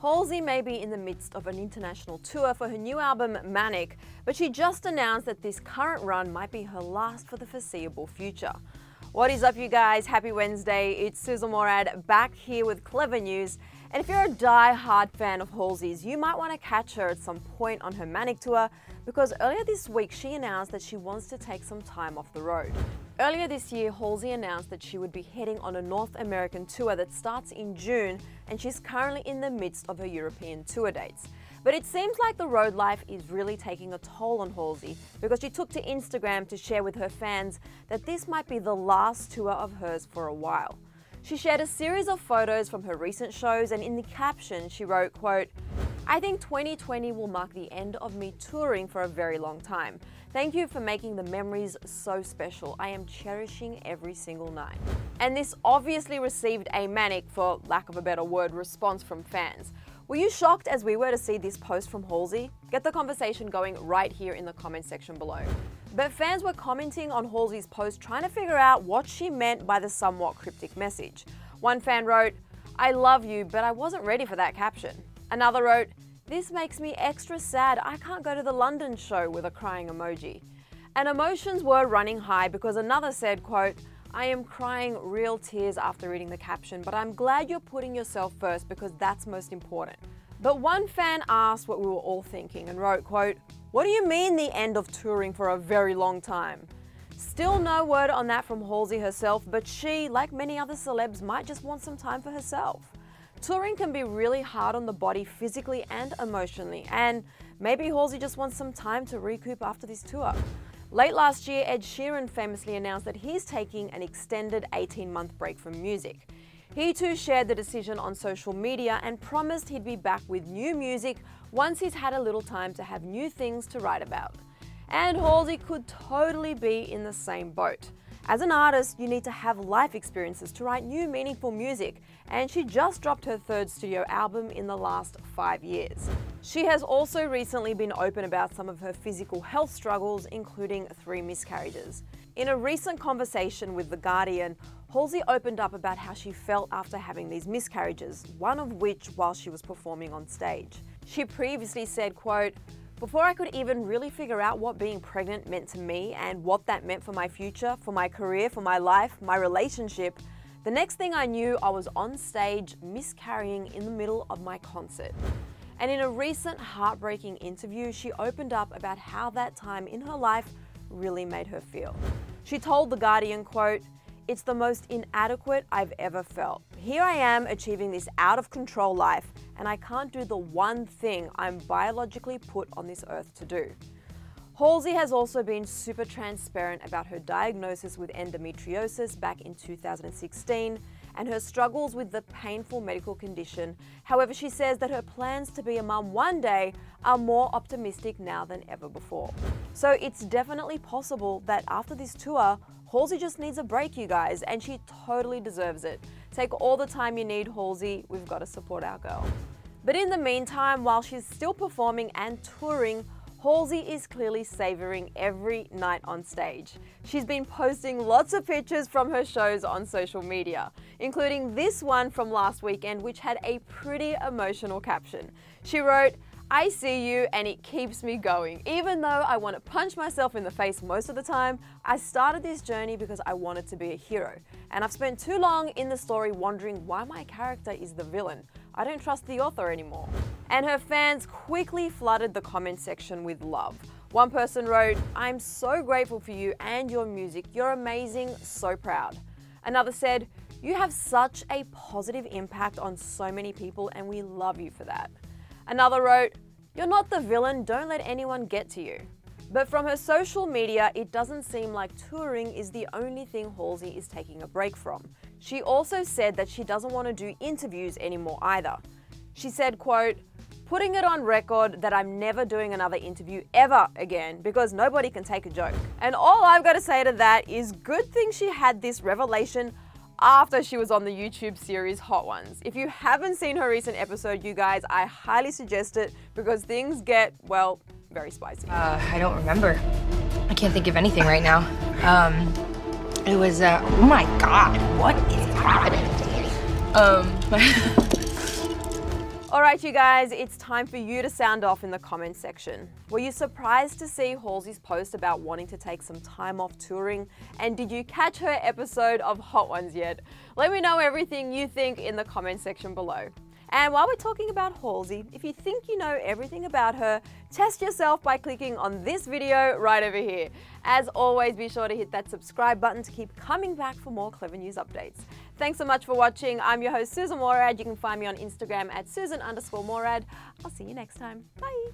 Halsey may be in the midst of an international tour for her new album Manic, but she just announced that this current run might be her last for the foreseeable future. What is up, you guys? Happy Wednesday. It's Susan Morad back here with Clevver News. And if you're a die-hard fan of Halsey's, you might want to catch her at some point on her Manic tour, because earlier this week she announced that she wants to take some time off the road. Earlier this year, Halsey announced that she would be heading on a North American tour that starts in June, and she's currently in the midst of her European tour dates. But it seems like the road life is really taking a toll on Halsey, because she took to Instagram to share with her fans that this might be the last tour of hers for a while. She shared a series of photos from her recent shows, and in the caption she wrote, quote, "I think 2020 will mark the end of me touring for a very long time. Thank you for making the memories so special. I am cherishing every single night." And this obviously received a manic, for lack of a better word, response from fans. Were you shocked as we were to see this post from Halsey? Get the conversation going right here in the comment section below. But fans were commenting on Halsey's post trying to figure out what she meant by the somewhat cryptic message. One fan wrote, "I love you, but I wasn't ready for that caption." Another wrote, "This makes me extra sad. I can't go to the London show," with a crying emoji. And emotions were running high, because another said, quote, "I am crying real tears after reading the caption, but I'm glad you're putting yourself first, because that's most important." But one fan asked what we were all thinking and wrote, quote, "What do you mean the end of touring for a very long time?" Still no word on that from Halsey herself, but she, like many other celebs, might just want some time for herself. Touring can be really hard on the body physically and emotionally, and maybe Halsey just wants some time to recoup after this tour. Late last year, Ed Sheeran famously announced that he's taking an extended 18-month break from music. He too shared the decision on social media and promised he'd be back with new music once he's had a little time to have new things to write about. And Halsey could totally be in the same boat. As an artist, you need to have life experiences to write new, meaningful music, and she just dropped her third studio album in the last 5 years. She has also recently been open about some of her physical health struggles, including 3 miscarriages. In a recent conversation with The Guardian, Halsey opened up about how she felt after having these miscarriages, one of which while she was performing on stage. She previously said, quote, "Before I could even really figure out what being pregnant meant to me and what that meant for my future, for my career, for my life, my relationship, the next thing I knew, I was on stage miscarrying in the middle of my concert." And in a recent heartbreaking interview, she opened up about how that time in her life really made her feel. She told The Guardian, quote, "It's the most inadequate I've ever felt. Here I am achieving this out of control life, and I can't do the one thing I'm biologically put on this earth to do." Halsey has also been super transparent about her diagnosis with endometriosis back in 2016 and her struggles with the painful medical condition. However, she says that her plans to be a mum one day are more optimistic now than ever before. So it's definitely possible that after this tour, Halsey just needs a break, you guys, and she totally deserves it. Take all the time you need, Halsey. We've got to support our girl. But in the meantime, while she's still performing and touring, Halsey is clearly savoring every night on stage. She's been posting lots of pictures from her shows on social media, including this one from last weekend, which had a pretty emotional caption. She wrote, "I see you and it keeps me going. Even though I want to punch myself in the face most of the time, I started this journey because I wanted to be a hero. And I've spent too long in the story wondering why my character is the villain. I don't trust the author anymore." And her fans quickly flooded the comment section with love. One person wrote, "I'm so grateful for you and your music. You're amazing, so proud." Another said, "You have such a positive impact on so many people and we love you for that." Another wrote, "You're not the villain, don't let anyone get to you." But from her social media, it doesn't seem like touring is the only thing Halsey is taking a break from. She also said that she doesn't want to do interviews anymore either. She said, quote, "Putting it on record that I'm never doing another interview ever again, because nobody can take a joke." And all I've got to say to that is good thing she had this revelation after she was on the YouTube series Hot Ones. If you haven't seen her recent episode, you guys, I highly suggest it, because things get, well, very spicy. I don't remember. I can't think of anything right now. It was, oh my God, what is happening? All right, you guys, it's time for you to sound off in the comment section. Were you surprised to see Halsey's post about wanting to take some time off touring? And did you catch her episode of Hot Ones yet? Let me know everything you think in the comment section below. And while we're talking about Halsey, if you think you know everything about her, test yourself by clicking on this video right over here. As always, be sure to hit that subscribe button to keep coming back for more Clevver news updates. Thanks so much for watching. I'm your host, Susan Morad. You can find me on Instagram at Susan_Morad. I'll see you next time. Bye.